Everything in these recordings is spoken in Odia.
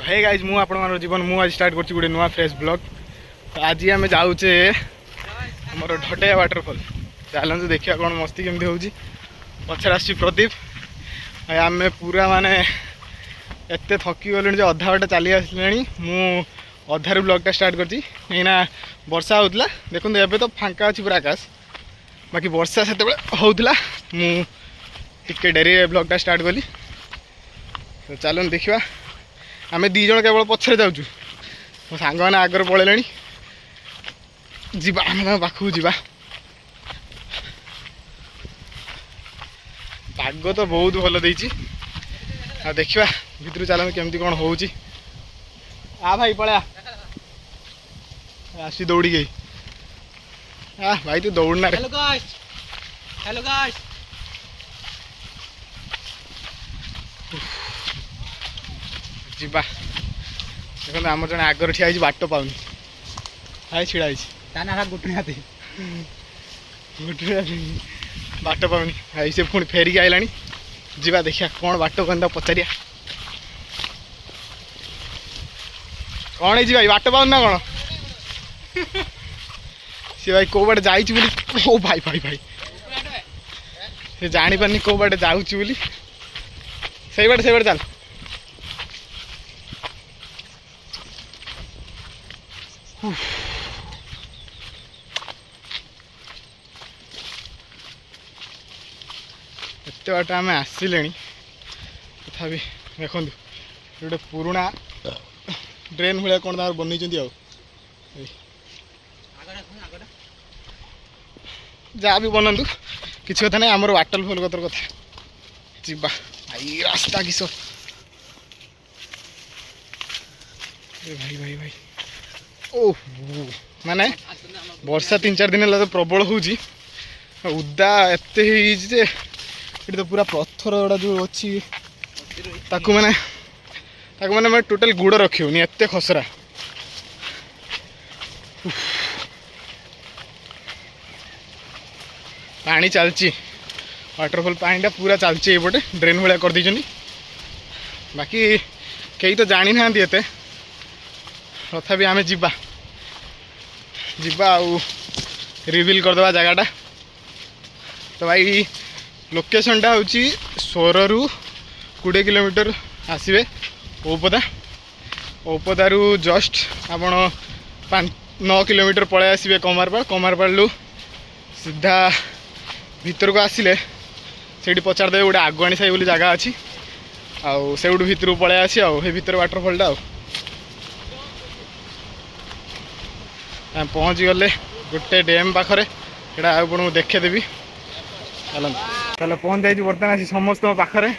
हे गाइज मु आपण जीवन मु आज स्टार्ट कर गोटे नुआ फ्रेश ब्लॉग। तो आज आम जाऊे आम ढटेया वाटरफॉल। चलते देखा कौन मस्ती केमती हो पचर आस प्रदीप आम पूरा माने एत थकी गलुणी अधा बाटे चली आसला मु अधार ब्लॉगटा स्टार्ट कर वर्षा होता देखो एवं तो फांका अच्छी पूरा आकाश बाकी वर्षा से होता मुझे डेरी ब्लॉगटा स्टार्ट कली। तो चलो देखा आम दीज केवल पछरे जाऊँ मो सांग मैंने आगर पलैले जा पाखक जा पाग तो बहुत भल देती आ देखा भितर चल केमती कौन हो भाई पड़ा आसी दौड़ी गई भाई तू दौड़ना रे। हेलो गाइस जीवा देखो आम जन आगर ठिया बाट पाऊनी हाई छिड़ा गुटनी बाट पाऊनी हाई से पुणी फेरिक आइला जीवा देखिया कौन बाट कहता पचारिया कौन है भाई बाट पाऊन ना कौन सी भाई कौ बाटे जाइए बोली ओ भाई भाई भाई से जानी पारनी कौ बाटे जाऊँ बोली से बाटे चल एत बाट आम आसिले तथा देखो गोटे पुराणा ड्रेन भाया कौन तक बन जहाँ भी बनतु किसी कथा नहीं आमर वाटरफॉल कतर कथा जीवा भाई रास्ता किस भाई भाई भाई ओह माने वर्षा 3-4 दिन है तो प्रबल हो उदा एत ये तो पूरा पत्थर गुड़ा जो अच्छी मैंने टोटल गुड़ रखी एत खसरा पानी चलची वाटरफॉल पानी पूरा चलची एपटे ड्रेन भाया कर दी बाकी कई तो जानी ना एत तथापि आम जीवा रिविल करदे जगटा। तो भाई लोकेशनटा हूँ 16 ରୁ 20 किलोमीटर आसवे ओपदा ओपदारू जस्ट आपण 9 किलोमीटर पलि आसवे कमारपाड़ सीधा भीतर को आसिले से पचारदे गोटे आगुआणी साई बोली जगह अच्छी आउ से भितर को पलि आसी आउ भीतर वाटरफॉलटा पहुँच गले गोटे डैम पाखे यहाँ आपको देखेदेवी चल चलो पहुँच जाइए बर्तमान आसी समस्त पाखे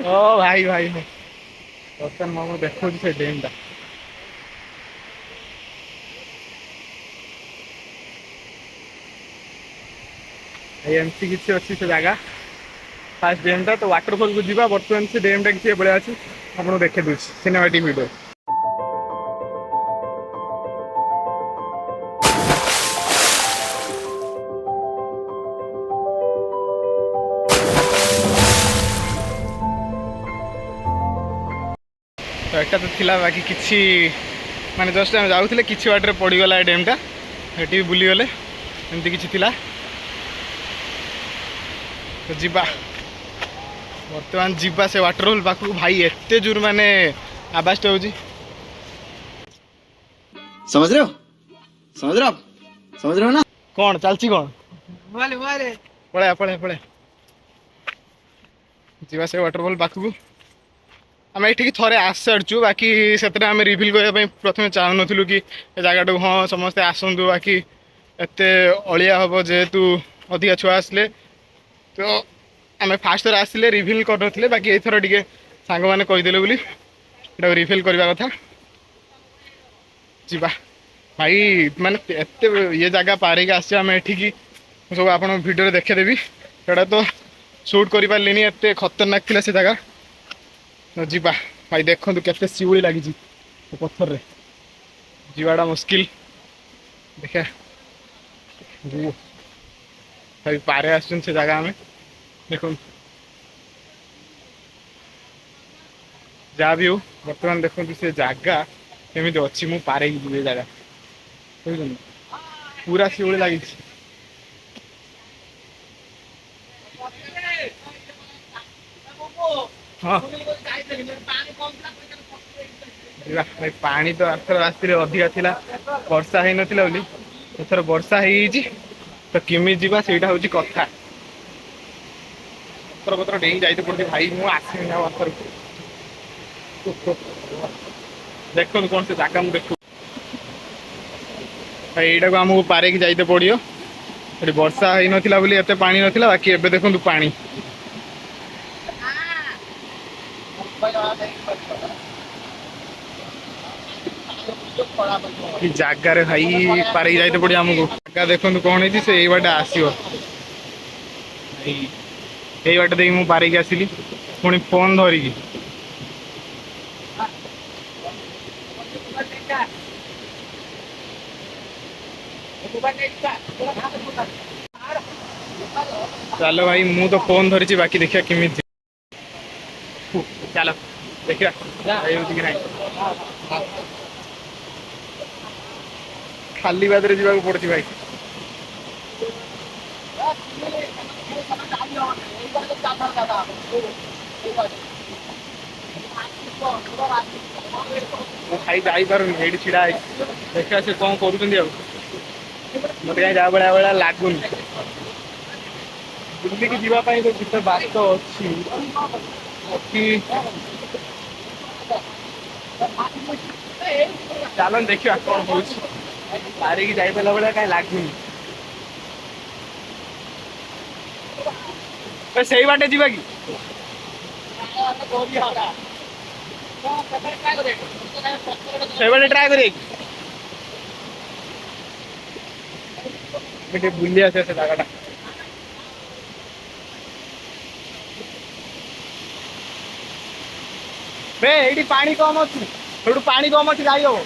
ओ भाई भाई बर्तमान मैं देखो से डैमटा एमती किसी अच्छी से जगह फास्ट डैमटा तो वाटरफॉल को जीवा बर्तमान से डैमटा किसी भाया अच्छी आपको देखे दूसरी सिनेमेटिक वीडियो। तो एटा तो थिला बाकी किछि माने जस्ट हम जाउथिले किछि वाटर पड़ी गला डैमटा हेटी बुली गले एमती किछि थिला। तो जीवा बर्तमान जीवा से वाटरफॉल पाखक भाई एते जोर माने आवाज हो समझ रहे हो ना कौन चलची कौन पड़े पड़े पड़े जीवा से वाटरफॉल पाखक आम ये थे आस सारचु बाकी से आम रिविल करने प्रथम चाहूँ नु कि जगह हाँ समस्ते आसतु बाकी एत अलिया हम जेहेतु अधिका छुआ आसले तो आम फास्ट थर आसिले रिविल कर बाकी एथर टे सांग मैंने कहीदेले बोली रिविल करवा कथा जीवा भाई माने एत ये जगह पारिक आस सब आप भिडियो देखेदेवी सेटा तो शूट कर पारे एत खतरनाक थी से जगह। तो जीवा भाई देखो केते शिवली लगी पत्थर रे जीवाटा मुस्किल देखा भाई पारे आस जगह आम देखो जहाँ भी हो बर्तमान देखो से जगह केमी अच्छी मु पारे जी जगह बुझे पूरा शिवली लगी हाँ भाई पानी तो आरथर आसते अधिका थिला वर्षा है नथिला बोली एथर वर्षा है तो केमी जीवा सेटा हूँ कथा पत्र पत्र डेई जाइते पड़े भाई मु आसमी ना आरथर देखो कौन से जगह मुझे देखू भाई यहाँ को आमको पारे की जाइते पड़ो ये वर्षा है नथिला बोली एते पानी नथिला बाकी एबे देखो पानी जगार भाई पारे जाइते पड़ो आमको जगह देखो कौन है से बाटे आसो यही बाटे देख मुझे पारे आसली पुणी फोन धरिकी चलो भाई मु तो फोन धरी बाकी देखिए केमी चलो देखिए खाली बादरे जावाक पड़ती भाई खाई जापारे छिड़ा देखा से कौन कर मत कहीं जा भाया भाया लगुन बुलिकी जीवाई तो गीत बात अच्छी चलो देखा कौन हो पारिकी जापारा भाया कहीं लगुन से बाटे जीवा कि से बाटे ट्राए कर बुली आसे से जगह ये पानी कम अच्छी पानी कम अच्छी जाई हम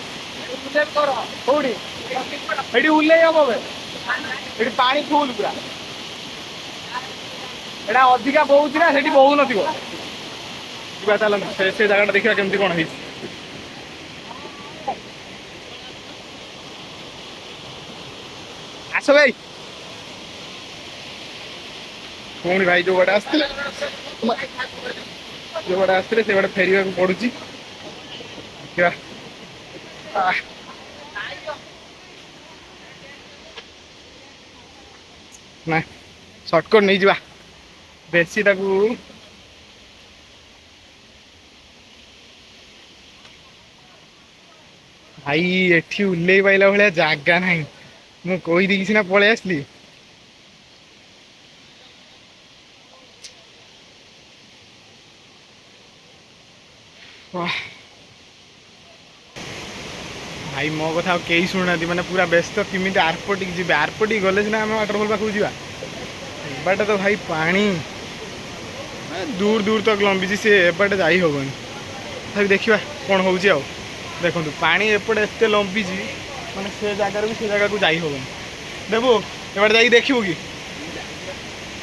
कौटी उल्ले हम ये पानी फुल पूरा एटा अधिका बहुत ना से बहु ना चल से जगह देखा केमती कौन है आस भाई पुणी भाई जो बड़े आसते जो बड़े आसते से बड़े फेर पड़ुची ना सर्टकट नहीं जा बेसी भाई एठी उल्ले पाइला भाया जगह ना मु कहीदी सीना पलि आसली भाई मो कथा कई शुणुना मैंने पूरा व्यस्त किमी आरपटिक जी आरपटिक गले सीना आम वाटरफल पाखक जा बाटे तो भाई पानी दूर दूर तक लंबी से एपटे जा हेनी तभी देखा कौन हो देखो पानी एपटे एत लंबी मैंने से जगार भी से जगह को जा हेनी देबू एपटे जा देखू कि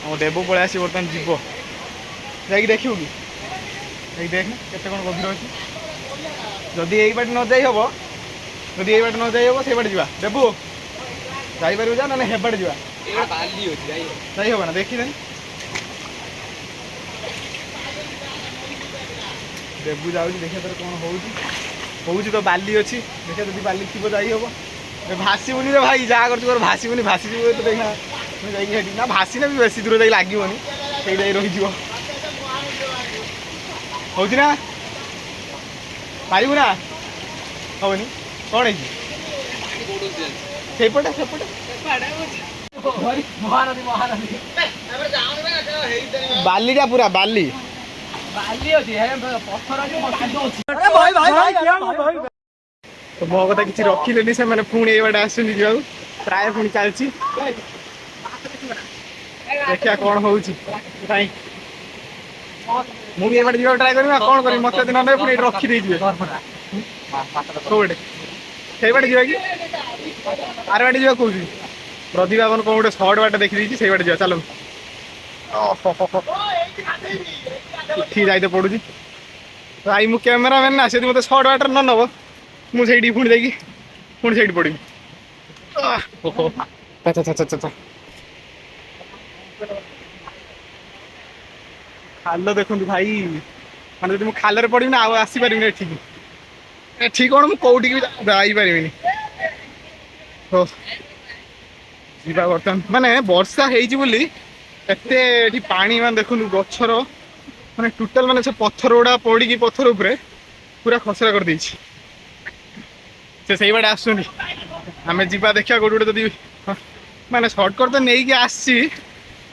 हम देबू पलि आस बर्तमान जीव जा देखू कि देख के कौन गभीर अच्छी जदि यही बाटे न जाई हम जदि यही बाटे न जाई हम से बाटे जा देबू जापर जा ना हेबाटे जा जाई होगा ना देखी देन देबू जाऊँ देखिए तर कौन हो तो बाली अच्छी देखिए जब बाली थी जाई हम भाषुनि रे भाई जहाँ कर भाषुनि भाषी तो देखा ना भाषी ना भी बेस दूर जा लगनी से रही हो ना पारू ना हेनी कौन है सेपटे सेपटे बालीटा पूरा बाली तो मो कथा किसी रखिले से मैंने पुणी ये बाटे आस प्राय पुणी चलती देखिया कौन हो मुझे ये बाटे जा ट्राए करी कौन करी मत दिन ना पुणी रखी दे कौटे से बाटे जा कि आर बाटे जा कौन प्रतिभा कौन गोटे सर्ट बाटे देखी से बाटे जा चलो इठी जाइते पड़ू ଭାଇ ମୁଁ କ୍ୟାମେରାମ୍ୟାନ୍ ନା ସେଠି ମୋତେ ସର୍ଟ ବାଟର ନ ନେବ ମୁଁ ସେଇଠି ପୁଣି ଯାଇକି ପୁଣି ସେଇଠି ପଡ଼ିବି। ଓହୋ ଆଚ୍ଛା ଆଚ୍ଛା ଆଚ୍ଛା ଖାଲ ଦେଖନ୍ତୁ ଭାଇ, ମାନେ ଯଦି ମୁଁ ଖାଲରେ ପଡ଼ିବି ନା ଆଉ ଆସିପାରିବିନି ଏଠିକି। ଏଠି କ'ଣ ମୁଁ କୋଉଠିକି ବି ଯାଇପାରିବିନି। ହଉ ଯିବା ବର୍ତ୍ତମାନ, ମାନେ ବର୍ଷା ହେଇଛି ବୋଲି ଏତେ ଏଠି ପାଣି, ମାନେ ଦେଖନ୍ତୁ ଗଛର ମାନେ ଟୋଟାଲ ମାନେ ସେ ପଥର ଗୁଡ଼ା ପଡ଼ିକି ପଥର ଉପରେ ପୁରା ଖସଡ଼ା କରିଦେଇଛି। ସେ ସେଇବାଟେ ଆସୁଛନ୍ତି, ଆମେ ଯିବା ଦେଖିବା କୋଉଠି ଗୋଟେ ଯଦି ମାନେ ସର୍ଟକଟ୍ ତ ନେଇକି ଆସିଛି,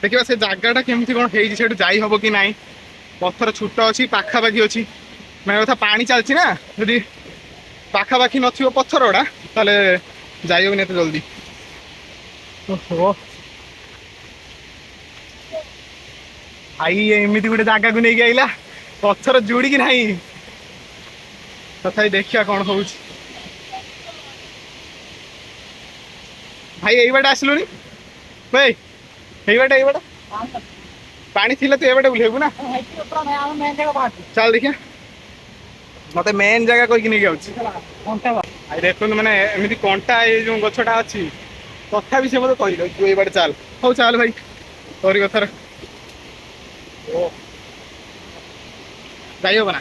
ଦେଖିବା ସେ ଜାଗାଟା କେମିତି କ'ଣ ହେଇଛି, ସେଇଠୁ ଯାଇ ହବ କି ନାହିଁ। ପଥର ଛୋଟ ଅଛି, ପାଖାପାଖି ଅଛି, ମାନେ କଥା ପାଣି ଚାଲିଛି ନା, ଯଦି ପାଖାପାଖି ନଥିବ ପଥର ଗୁଡ଼ା ତାହେଲେ ଯାଇହବନି ଏତେ ଜଲ୍ଦି। ଓହୋ ଭାଇ ଏମିତି ଗୋଟେ ଜାଗାକୁ ନେଇକି ଆଇଲା, ପଥର ଯୋଡ଼ିକି ନାହିଁ, ତଥାପି ଦେଖିବା କ'ଣ ହଉଛି। ଭାଇ ଏଇ ବାଟେ ଆସିଲୁନି ଭାଇ, ଏଇ ବାଟେ ପାଣି ଥିଲେ ତୁ ଏବାଟେ ବୁଲେଇବୁ ନା। ଚାଲ ଦେଖିଆ, ମତେ ମେନ୍ ଜାଗା କହିକି ନେଇକି ଆଉଛି। ଭାଇ ଦେଖନ୍ତୁ ମାନେ ଏମିତି କଣ୍ଟା ଏଇ ଯୋଉ ଗଛଟା ଅଛି, ତଥାପି ସେ ମତେ କହିଲେ ତୁ ଏଇ ବାଟେ ଚାଲ। ହଉ ଚାଲ ଭାଇ, ତୋରି କଥାରେ। ଓ ଯାଇ ହବ ନା।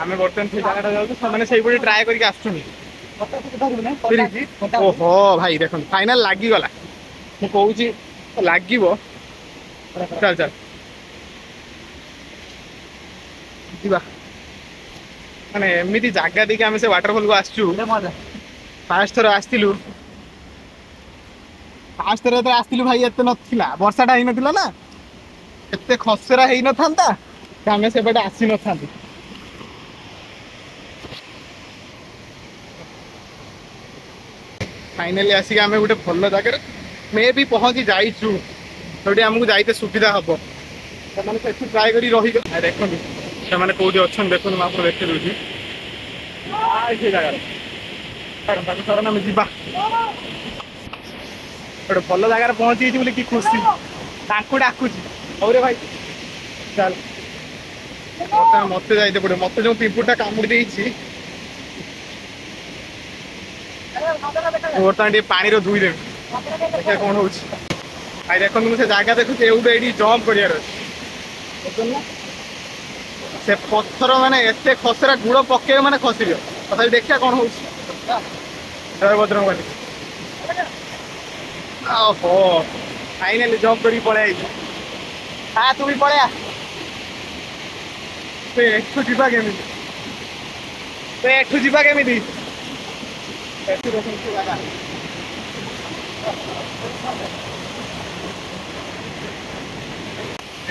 ଆମେ ବର୍ତ୍ତମାନ ସେଇ ଜାଗାଟା ଯାଉଛୁ, ସେମାନେ ସେଇପଟେ ଟ୍ରାଏ କରିକି ଆସୁଛନ୍ତି। ଓହୋ ଭାଇ ଦେଖନ୍ତୁ ଫାଇନାଲ ଲାଗିଗଲା, ମୁଁ କହୁଛି ଲାଗିବ। ଚାଲ ଚାଲ ଯିବା, ମାନେ ଏମିତି ଜାଗା ଦେଇକି ଆମେ ସେ ୱାଟରଫଲକୁ ଆସିଛୁ। ଫାଷ୍ଟ ଥର ଆସିଥିଲୁ, ଫାଷ୍ଟ ଥର ଯେତେବେଳେ ଆସିଥିଲୁ ଭାଇ ଏତେ ନଥିଲା, ବର୍ଷାଟା ହେଇନଥିଲା ନା, ଏତେ ଖସରା ହେଇନଥାନ୍ତା ଆମେ ସେପଟେ ଆସିନଥାନ୍ତୁ। ଫାଇନାଲି ଆସିକି ଆମେ ଗୋଟେ ଭଲ ଜାଗାରେ ମେ ବି ପହଞ୍ଚି ଯାଇଛୁ, ଯୋଉଠି ଆମକୁ ଯାଇତେ ସୁବିଧା ହବ। ସେମାନେ ସେଠି ଟ୍ରାଏ କରି ରହିବେ। ଦେଖନ୍ତୁ ସେମାନେ କୋଉଠି ଅଛନ୍ତି ଦେଖନ୍ତୁ, ମୁଁ ଆପଣଙ୍କୁ ଦେଖେଇ ଦଉଛି। ସେ ଜାଗାରେ ଆମେ ଯିବା, ଗୋଟେ ଭଲ ଜାଗାରେ ପହଞ୍ଚି ଯାଇଛି ବୋଲି କି ଖୁସି, ତାଙ୍କୁ ଡାକୁଛି। ହଉରେ ଭାଇ ଚାଲ, ମତେ ଯାଇତେ ପଡ଼ିବ, ମତେ ଯୋଉ ପିମ୍ପୁଡିଟା କାମୁଡି ଦେଇଛି। ବର୍ତ୍ତମାନ ଟିକେ ପାଣିର ଧୋଇ ଦେବି, ଦେଖିବା କ'ଣ ହଉଛି। ଭାଇ ଦେଖନ୍ତୁ ମୁଁ ସେ ଜାଗା ଦେଖୁଛି, ଏଉଠୁ ଏଇଠି ଜମ୍ପ କରିବାର ଅଛି। ସେ ପଥର ମାନେ ଏତେ ଖସରା, ଗୁଡ଼ ପକେଇବ ମାନେ ଖସିବ। ତଥାପି ଦେଖିବା କ'ଣ ହଉଛି। ଜୟ ବଜରଙ୍ଗବାଲି। ଓହୋ ଫାଇନାଲି ଜମ୍ପ କରିକି ପଳେଇ ଆଇଛୁ। ତୁ ବି ପଳେଇଆ। ଏଠୁ ଯିବା କେମିତି, ଏଠୁ ଯିବା କେମିତି?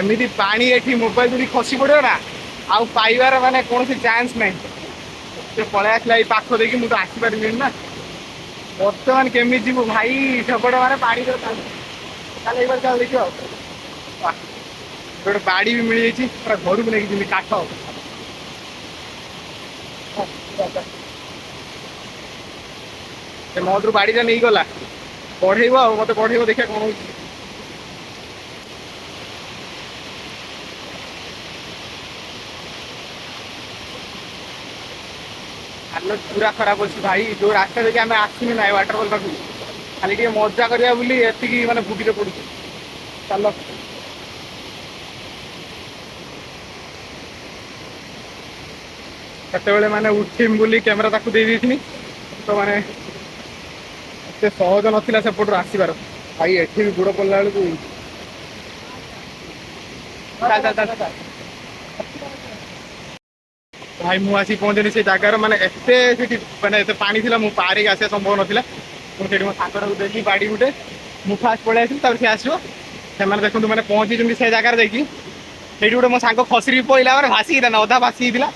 ଏମିତି ପାଣି ଏଠି ମୋବାଇଲ ଯଦି ଖସି ପଡ଼ିବ ନା, ଆଉ ପାଇବାର ମାନେ କୌଣସି ଚାନ୍ସ ନାହିଁ। ସେ ପଳେଇ ଆସିଲା ଏଇ ପାଖ ଦେଇକି, ମୁଁ ତ ଆସିପାରିବିନି ନା। ବର୍ତ୍ତମାନ କେମିତି ଯିବୁ ଭାଇ, ସେପଟେ ମାନେ ପାଣି ଚାଲ ଏଇବାଟେ ଚାଲ ଦେଖିବ ଆଉ। ଗୋଟେ ବାଡି ବି ମିଳିଯାଇଛି, ପୁରା ଘରକୁ ନେଇକି ଯିବି କାଠ। ସେ ମଧୁରୁ ବାଡିଟା ନେଇଗଲା, ବଢେଇବ ଆଉ ମତେ ବଢେଇବ, ଦେଖିବା କ'ଣ ହଉଛି। ହାଲତ ପୁରା ଖରାପ ଅଛି ଭାଇ, ଯୋଉ ରାସ୍ତା ଦେଇକି ଆମେ ଆସିନୁ ନା ୱାଟରଫଲ ପାଖକୁ, ଖାଲି ଟିକେ ମଜା କରିବା ବୋଲି ଏତିକି ମାନେ ଭୁଗିରେ ପଡୁଛି। ଚାଲ ସେତେବେଳେ ମାନେ ଉଠିମ ବୋଲି କ୍ୟାମେରା ତାକୁ ଦେଇ ଦେଇଥିଲି, ତ ମାନେ ଏତେ ସହଜ ନଥିଲା ସେପଟରୁ ଆସିବାର। ଭାଇ ଏଠି ବି ଗୋଡ଼ ପଡ଼ିଲା ବେଳକୁ ଭାଇ ମୁଁ ଆସିକି ପହଞ୍ଚିଲି ସେ ଜାଗାର, ମାନେ ଏତେ ସେଠି ମାନେ ଏତେ ପାଣି ଥିଲା, ମୁଁ ପାର ହେଇକି ଆସିବା ସମ୍ଭବ ନଥିଲା। ମୁଁ ସେଇଠି ମୋ ସାଙ୍ଗଟାକୁ ଦେଲି ବାଡ଼ି ଗୋଟେ, ମୁଁ ଫାଷ୍ଟ ପଳେଇ ଆସିଲି, ତାପରେ ସେ ଆସିବ। ସେମାନେ ଦେଖନ୍ତୁ ମାନେ ପହଞ୍ଚିଛନ୍ତି ସେ ଜାଗାରେ ଯାଇକି, ସେଇଠି ଗୋଟେ ମୋ ସାଙ୍ଗ ଖସରିକି ପଇଲା, ମାନେ ଭାସି ହେଇଥାନ୍ତା, ଅଧା ଭାସି ହେଇଥିଲା।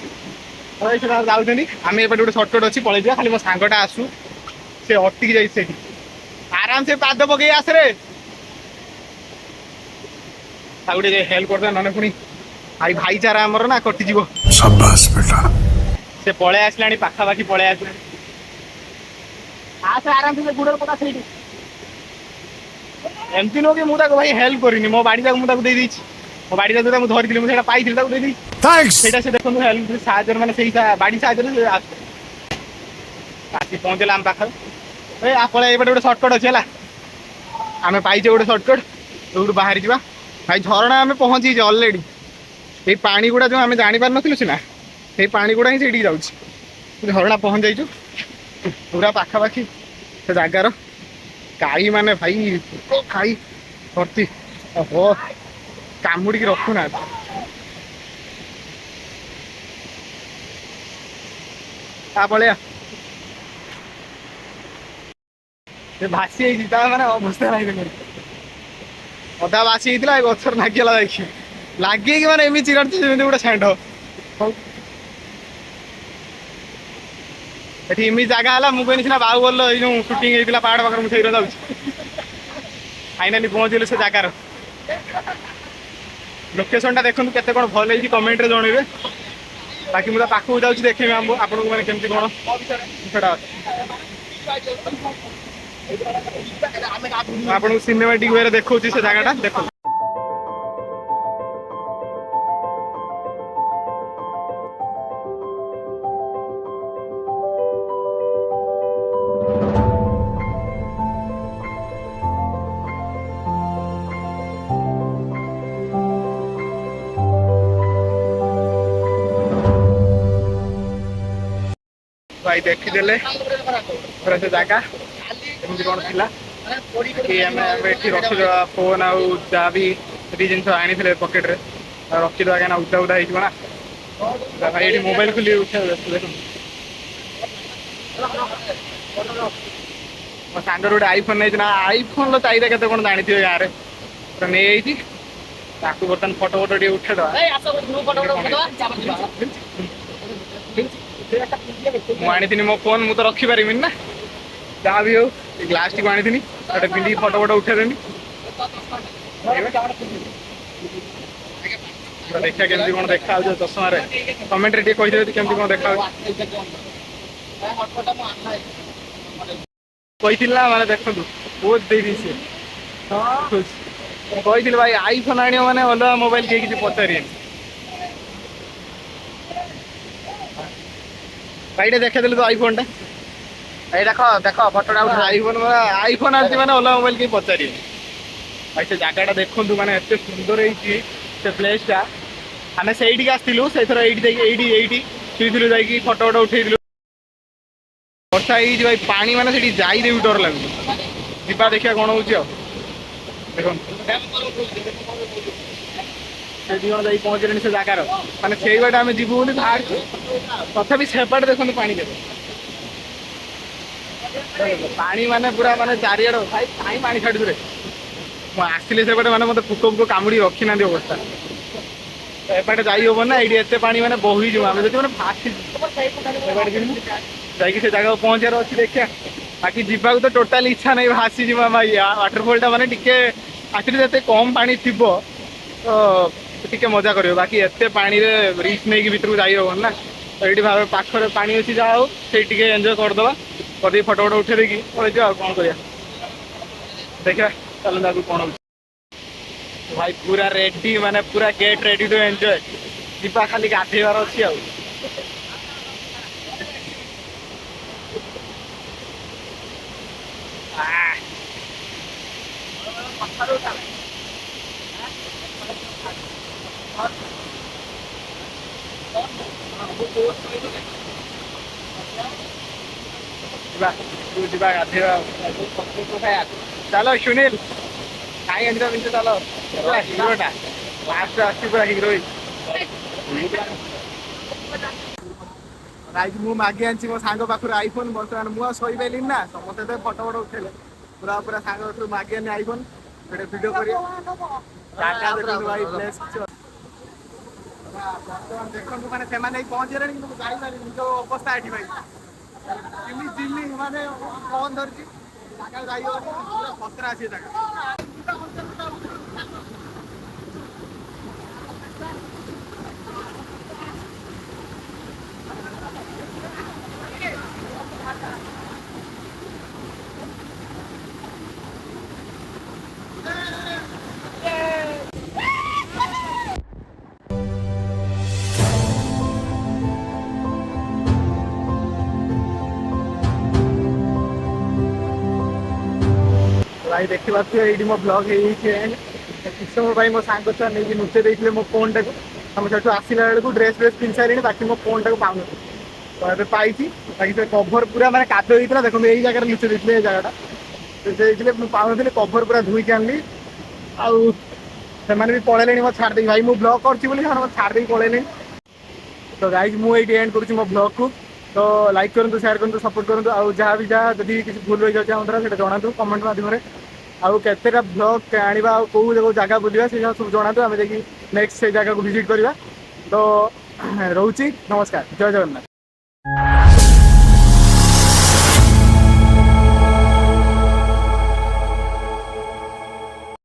ଯାଉଛନ୍ତି, ଆମେ ଏପଟେ ଗୋଟେ ସର୍ଟକଟ୍ ଅଛି ପଳେଇଯିବା, ଖାଲି ମୋ ସାଙ୍ଗଟା ଆସୁ। ସେ ଅଟକି ଯାଇଛି ସେଠି, ଆରାମ ସେ ପାଦ ପକେଇ ଆସରେ, ତାକୁ ଟିକେ ହେଲ୍ପ କରିଦେବା, ନହେଲେ ପୁଣି ଭାଇ ଭାଇଚାରା ଆମର ନା କଟିଯିବ। शाबाश बेटा। ସେ ପଳେଇ ଆସିଲାଣି, ପାଖାପାଖି ପଳେଇ ଆସିଲାଣି। ଆରାମସେ ସେ ଗୋଡରେ ପକା ସେଇଠି। ଏମିତି ନୁହଁ କି ମୁଁ ତାକୁ ଭାଇ ହେଲ୍ପ କରିନି, ମୋ ବାଡି ଯାକ ମୁଁ ତାକୁ ଦେଇ ଦେଇଛି। ମୋ ବାଡ଼ିଟା ଯୋଉଟା ମୁଁ ଧରିଥିଲି ମୁଁ ସେଇଟା ପାଇଥିଲି ତାକୁ ଦେଇଦେଇ ସେଇଟା ସେ ଦେଖନ୍ତୁ ହେଲ୍ପ ସାହାଯ୍ୟରେ ମାନେ ସେଇ ବାଡ଼ି ସାହାଯ୍ୟରେ ସେ ଆସି ପହଞ୍ଚିଲା ଆମ ପାଖରେ। ଏ ଆପଣ ଏଇପଟେ ଗୋଟେ ସର୍ଟକଟ୍ ଅଛି ହେଲା, ଆମେ ପାଇଛେ ଗୋଟେ ସର୍ଟକଟ୍, ଯୋଉଠୁ ବାହାରି ଯିବା। ଭାଇ ଝରଣା ଆମେ ପହଞ୍ଚିଛେ ଅଲରେଡ଼ି। ଏଇ ପାଣି ଗୁଡ଼ା ଯେଉଁ ଆମେ ଜାଣିପାରିନଥିଲୁ ସିନା, ସେଇ ପାଣି ଗୁଡ଼ା ହିଁ ସେଇଠିକି ଯାଉଛି। ଝରଣା ପହଞ୍ଚି ଯାଇଛୁ ପୁରା ପାଖାପାଖି ସେ ଜାଗାର। ଗାଈ ମାନେ ଭାଇ ଖାଇ ଭର୍ତ୍ତି, ଓହୋ କାମୁଡ଼ିକି ରଖୁନାହାନ୍ତି। ତା ପଳେଆ ସେ ଭାସି ହେଇଛି, ତା ମାନେ ଅବସ୍ଥା ନାହିଁ। ଅଧା ଭାସି ହେଇଥିଲା ଏ ଗଛରେ ଲାଗିଗଲା, ଯାଇକି ଲାଗିକି ମାନେ ଏମିତି ଚିରାଡୁଛି ଯେମିତି ଗୋଟେ ଷେଣ୍ଢ। ଏଠି ଏମିତି ଜାଗା ହେଲା, ମୁଁ କହିଲି ସିନା ବାହୁବଳୀର ଏଇ ଯୋଉ ସୁଟିଂ ହେଇଥିଲା ପାହାଡ଼ ପାଖରେ, ମୁଁ ସେଇଟା ଯାଉଛି। ଫାଇନାଲି ପହଞ୍ଚିଗଲୁ ସେ ଜାଗାର। ଲୋକେସନଟା ଦେଖନ୍ତୁ କେତେ କଣ ଭଲ ହେଇଛି, କମେଣ୍ଟରେ ଜଣେଇବେ। ବାକି ମୁଁ ତା ପାଖକୁ ଯାଉଛି, ଦେଖେଇବି ଆପଣଙ୍କୁ ମାନେ କେମିତି କଣ ସେଟା ଅଛି। ମୁଁ ଆପଣଙ୍କୁ ସିନେମାଟିକ୍ ୱେରେ ଦେଖଉଛି ସେ ଜାଗାଟା, ଦେଖନ୍ତୁ। ଭାଇ ଦେଖିଦେଲେ ପୁରା ସେ ଜାଗା କେମିତି କଣ ଥିଲା। କି ଆମେ ଏଠି ରଖିଦେବା ଫୋନ୍ ଆଉ ଯାହା ବି ସେଠି ଜିନିଷ ଆଣିଥିଲେ ପକେଟରେ ରଖିଦେବା, କାହିଁକିନା ଉଦା ଉଦା ହେଇଯିବ ନା। ଭାଇ ଏଠି ମୋବାଇଲ ଖୋଲି ଉଠେଇବା ଦେଖନ୍ତୁ। ମୋ ସାଙ୍ଗର ଗୋଟେ ଆଇଫୋନ ନେଇଛି ନା, ଆଇଫୋନର ଚାହିଦା କେତେ କଣ ଜାଣିଥିବେ ଗାଁରେ। ପୁରା ନେଇଯାଇଛି, ତାକୁ ବର୍ତ୍ତମାନ ଫଟୋ ଫଟୋ ଟିକେ ଉଠେଇଦବା। ମୁଁ ଆଣିଥିଲି ମୋ ଫୋନ୍, ମୁଁ ତ ରଖିପାରିବିନି ନା, ଯାହା ବି ହଉ ଏ ଗ୍ଲାସଟିକୁ ଆଣିଥିଲି, ଗୋଟେ ପିନ୍ଧିକି ଫଟୋ ଫଟୋ ଉଠେଇଦେବି। ଦେଖିବା କେମିତି କଣ ଦେଖାଯାଉଛି ଚଷମାରେ, କମେଣ୍ଟରେ ଟିକେ କହିଦେବେ କେମିତି କଣ ଦେଖାଯାଉଛି। କହିଥିଲି ନା, ମାନେ ଦେଖନ୍ତୁ ବହୁତ ଦେଇଦେଇଛି। ମୁଁ କହିଥିଲି ଭାଇ ଆଇଫୋନ ଆଣିବ ମାନେ ଅଲଗା ମୋବାଇଲ କେହି କିଛି ପଚାରିବେନି। ଭାଇ ଟିକେ ଦେଖେଇଦେଲୁ ତ ଆଇଫୋନ ଟା, ଭାଇ ଦେଖ ଦେଖ ଫଟୋଟା ଉଠା। ଆଇଫୋନ ଆଣିଛି ମାନେ ଅଲଗା ମୋବାଇଲ କେହି ପଚାରିବେନି। ଭାଇ ସେ ଜାଗାଟା ଦେଖନ୍ତୁ, ମାନେ ଏତେ ସୁନ୍ଦର ହେଇଛି ସେ ପ୍ଲେସଟା। ଆମେ ସେଇଠିକି ଆସିଥିଲୁ, ସେଇଥର ଏଇଠି ଯାଇକି ଏଇଠି ଶୋଇଥିଲୁ, ଯାଇକି ଫଟୋ ଫଟୋ ଉଠେଇଥିଲୁ। ବର୍ଷା ହେଇଛି ଭାଇ, ପାଣି ମାନେ ସେଠି ଯାଇତେ ବି ଡର ଲାଗୁଛି। ଯିବା ଦେଖିବା କଣ ହଉଛି ଆଉ। ଦେଖନ୍ତୁ ସେ ଦି ଜଣ ଯାଇକି ପହଞ୍ଚିଲେଣି ସେ ଜାଗାର, ମାନେ ସେଇ ବାଟେ ଆମେ ଯିବୁ ବୋଲି ବାହାରିଛୁ। ତଥାପି ସେପଟେ ଦେଖନ୍ତୁ ପାଣି କେତେ ପାଣି, ମାନେ ପୁରା ମାନେ ଚାରିଆଡେ। ଭାଇ କାଇଁ ପାଣି ଛାଡୁଛୁରେ, ମୁଁ ଆସିଲି ସେପଟେ ମାନେ ମତେ ପୋକ ଫୋକ କାମୁଡି ରଖିନାହାନ୍ତି ଅବସ୍ଥା। ଏପଟେ ଯାଇ ହବନି ନା, ଏଇଠି ଏତେ ପାଣି ମାନେ ବୋହିଯିବ, ଆମେ ଯଦି ମାନେ ଭାସିଯିବୁ। ଯାଇକି ସେ ଜାଗାକୁ ପହଞ୍ଚିବାର ଅଛି, ଦେଖିବା। ବାକି ଯିବାକୁ ତ ଟୋଟାଲି ଇଚ୍ଛା ନାହିଁ, ଭାସିଯିବା ଭାଇ। ୱାଟରଫଲ ଟା ମାନେ ଟିକେ ଆକ୍ଚୁଆଲି ଯେତେ କମ ପାଣି ଥିବ ତ ଟିକେ ମଜା କରିବ, ବାକି ଏତେ ପାଣିରେ ରିସ୍କ ନେଇକି ଭିତରକୁ ଯାଇ ହବନି ନା। ଏଇଠି ଭାବେ ପାଖରେ ପାଣି ଅଛି, ଯାହା ହଉ ସେଇଠି ଟିକେ ଏନ୍ଜୟ କରିଦବା, କରିଦେଇ ଫଟୋ ଫଟୋ ଉଠେଇ ଦେଇକି ପଳେଇଯିବା ଆଉ କଣ କରିବା। ଦେଖିବା ଚାଲନ୍ତୁ ଆଗକୁ କଣ ହଉଛି। ଭାଇ ପୁରା ରେଡି, ମାନେ ପୁରା ଗେଟ୍ ରେଡି ଟୁ ଏନ୍ଜୟ। ଯିବା ଖାଲି ଗାଧେଇବାର ଅଛି ଆଉ। ଯିବା ଯିବା ଗାଧେଇବା ଚାଲ ସୁନୀଲ କାଇଁ ଏମିତି ପିନ୍ଧୁ, ଚାଲ ହିରୋଟା ଲାଷ୍ଟ ଆସିଛି ପୁରା ହିରୋ। ମୁଁ ମାଗି ଆଣିଛି ମୋ ସାଙ୍ଗ ପାଖରୁ ଆଇଫୋନ, ବର୍ତ୍ତମାନ ମୁଁ ଆଉ ଶୋଇପାରିଲିନି ନା, ସମସ୍ତେ ତ ଫଟୋ ଫଟୋ ଉଠେଇଲେ। ପୁରା ପୁରା ସାଙ୍ଗ ପାଖରୁ ମାଗି ଆଣି ଆଇଫୋନ, ଗୋଟେ ଭିଡିଓ କରିବା। ଦେଖନ୍ତୁ ମାନେ ସେମାନେ ପହଞ୍ଚିଗଲେଣି, କିନ୍ତୁ ମୁଁ ଯାଇପାରିଲିନି, ନିଜ ଅବସ୍ଥା ଏଠି ଭାଇ। ଜିମି ମାନେ ଫୋନ୍ ଧରିଛି, ଜାଗାକୁ ଯାଇ ହବନି, ପୁରା ଖତରା ଅଛି ଏ ଜାଗା। भाई देखते ये मो ब्लॉग किस समय भाई मो सांग छुआ नहीं लुचे देते मो फोन टाक आम से आसला बेलू ड्रेस फ्रेस पिंध सारे बाकी मो फोन टाक पाऊन तो ये पाई बाकी से कभर पूरा मैंने काद होता देखो यही जगह लुचे देते ये जगटा तो पाऊन कभर पूरा धोईकी आनली आउ से भी पलैले मत छाड़ भाई मुझे ब्लॉग कर छाड़ पलैले तो गाइज मुझे एंड करुँच मो ब्लॉग को तो लाइक करूँ शेयर करूँ सपोर्ट करूँ आउ जहाँ भी जहाँ जब किसी भूल रही जाए मतलब जनातु कमेंट मध्यम आउ केतेटा ब्लॉग आनिबा आउ को जगह बुलवा से सब जनातु आम जाकि नेक्स्ट से जगह को विजिट करवा तो रोची नमस्कार जय जगन्नाथ।